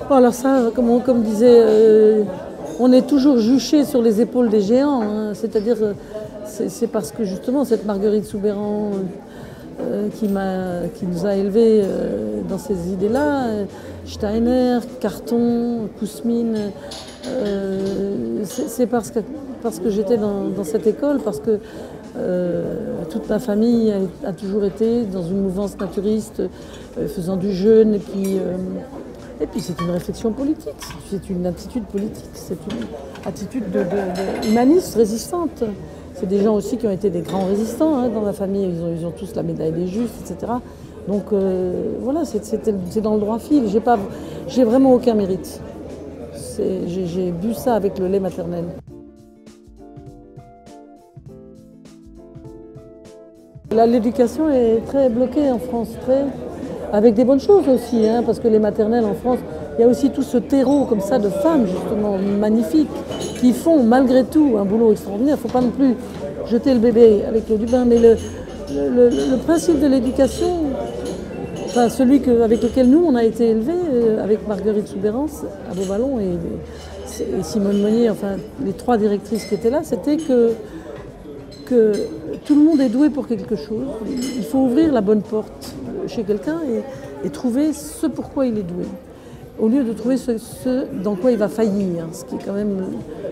Bon, alors ça, comme disait, on est toujours juché sur les épaules des géants, hein. C'est-à-dire, c'est parce que justement cette Marguerite Soubeyran qui nous a élevés dans ces idées-là, Steiner, Carton, Kousmine, c'est parce que j'étais dans cette école, parce que toute ma famille a toujours été dans une mouvance naturiste, faisant du jeûne, et puis c'est une réflexion politique, c'est une attitude politique, c'est une attitude humaniste, résistante. C'est des gens aussi qui ont été des grands résistants, hein, dans la famille, ils ont tous la médaille des Justes, etc. Donc voilà, c'est dans le droit fil, j'ai vraiment aucun mérite. J'ai bu ça avec le lait maternel. L'éducation est très bloquée en France, avec des bonnes choses aussi, hein, parce que les maternelles en France, il y a aussi tout ce terreau comme ça de femmes justement magnifiques qui font malgré tout un boulot extraordinaire. Il ne faut pas non plus jeter le bébé avec l'eau du bain, mais le principe de l'éducation, enfin celui avec lequel nous on a été élevés, avec Marguerite Soubeyran à Beauvallon et Simone Monnier, enfin les trois directrices qui étaient là, c'était que tout le monde est doué pour quelque chose. Il faut ouvrir la bonne porte chez quelqu'un et trouver ce pourquoi il est doué, au lieu de trouver ce dans quoi il va faillir, ce qui est quand même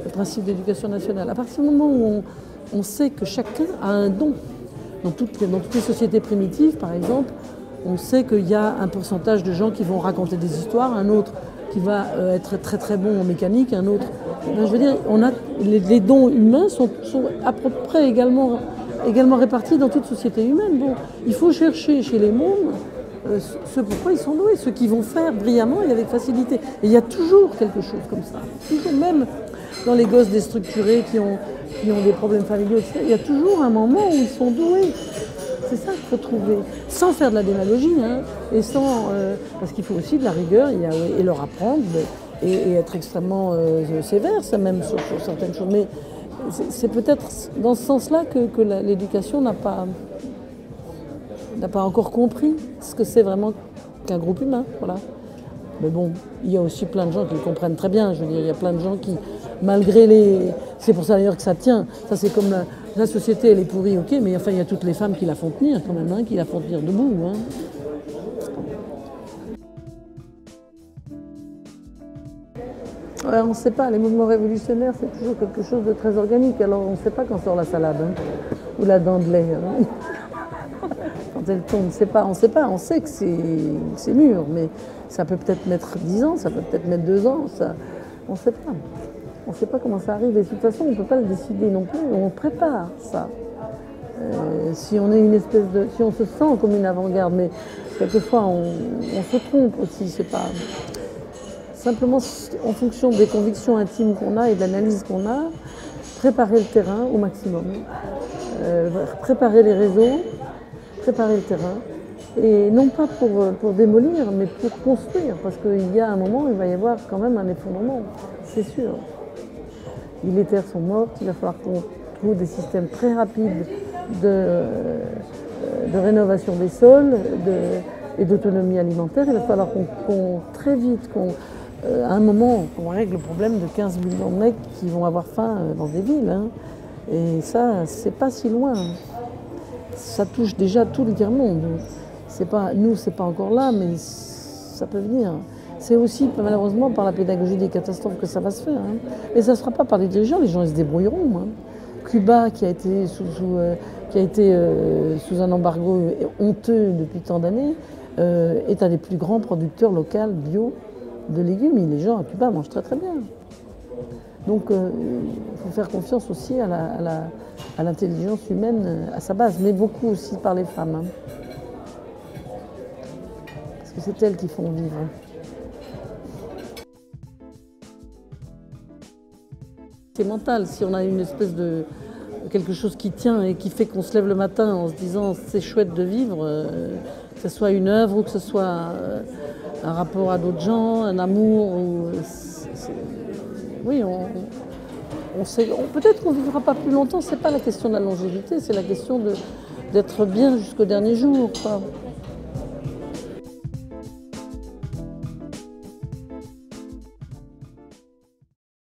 le principe de l'éducation nationale. À partir du moment où on sait que chacun a un don, dans toutes les sociétés primitives par exemple, on sait qu'il y a un pourcentage de gens qui vont raconter des histoires, un autre qui va être très très bon en mécanique, un autre... Je veux dire, les dons humains sont à peu près également répartis dans toute société humaine. Bon, il faut chercher chez les mômes ce pourquoi ils sont doués, ce qu'ils vont faire brillamment et avec facilité. Et il y a toujours quelque chose comme ça. Toujours, même dans les gosses déstructurés qui ont des problèmes familiaux, etc., il y a toujours un moment où ils sont doués. C'est ça qu'il faut trouver, sans faire de la démagogie, hein, et sans, parce qu'il faut aussi de la rigueur et leur apprendre et être extrêmement sévère, ça même sur certaines choses. Mais c'est peut-être dans ce sens-là que l'éducation n'a pas encore compris ce que c'est vraiment qu'un groupe humain, voilà. Mais bon, il y a aussi plein de gens qui le comprennent très bien. Je veux dire, il y a plein de gens qui, malgré les... C'est pour ça d'ailleurs que ça tient. Ça, c'est comme la société, elle est pourrie, ok, mais enfin, il y a toutes les femmes qui la font tenir quand même, hein, qui la font tenir debout, hein. Ouais, on ne sait pas, les mouvements révolutionnaires, c'est toujours quelque chose de très organique. Alors, on ne sait pas quand sort la salade, hein, ou la dent de lait, hein. Quand elle tombe, on ne sait pas, on sait que c'est mûr, mais ça peut peut-être mettre 10 ans, ça peut peut-être mettre 2 ans, ça, on ne sait pas. On ne sait pas comment ça arrive, et de toute façon, on ne peut pas le décider non plus, on prépare ça. Si on est si on se sent comme une avant-garde, mais quelquefois on se trompe aussi, c'est pas... Simplement, en fonction des convictions intimes qu'on a et de l'analyse qu'on a, préparer le terrain au maximum. Préparer les réseaux, préparer le terrain, et non pas pour démolir, mais pour construire, parce qu'il y a un moment où il va y avoir quand même un effondrement, c'est sûr. Les terres sont mortes, il va falloir qu'on trouve des systèmes très rapides de rénovation des sols et d'autonomie alimentaire. Il va falloir qu'on très vite, à un moment, qu'on règle le problème de 15 millions de mecs qui vont avoir faim dans des villes, hein. Et ça, c'est pas si loin. Ça touche déjà tout le tiers-monde. Nous, c'est pas encore là, mais ça peut venir. C'est aussi, malheureusement, par la pédagogie des catastrophes que ça va se faire, hein. Et ça ne sera pas par les dirigeants, les gens ils se débrouilleront, hein. Cuba, qui a été sous un embargo honteux depuis tant d'années, est un des plus grands producteurs locaux bio de légumes. Et les gens à Cuba mangent très très bien. Donc il faut faire confiance aussi à l'intelligence humaine à sa base, mais beaucoup aussi par les femmes, hein. Parce que c'est elles qui font vivre. C'est mental, si on a une espèce de quelque chose qui tient et qui fait qu'on se lève le matin en se disant c'est chouette de vivre, que ce soit une œuvre ou que ce soit un rapport à d'autres gens, un amour, oui, peut-être qu'on ne vivra pas plus longtemps, c'est pas la question de la longévité, c'est la question d'être bien jusqu'au dernier jour, quoi.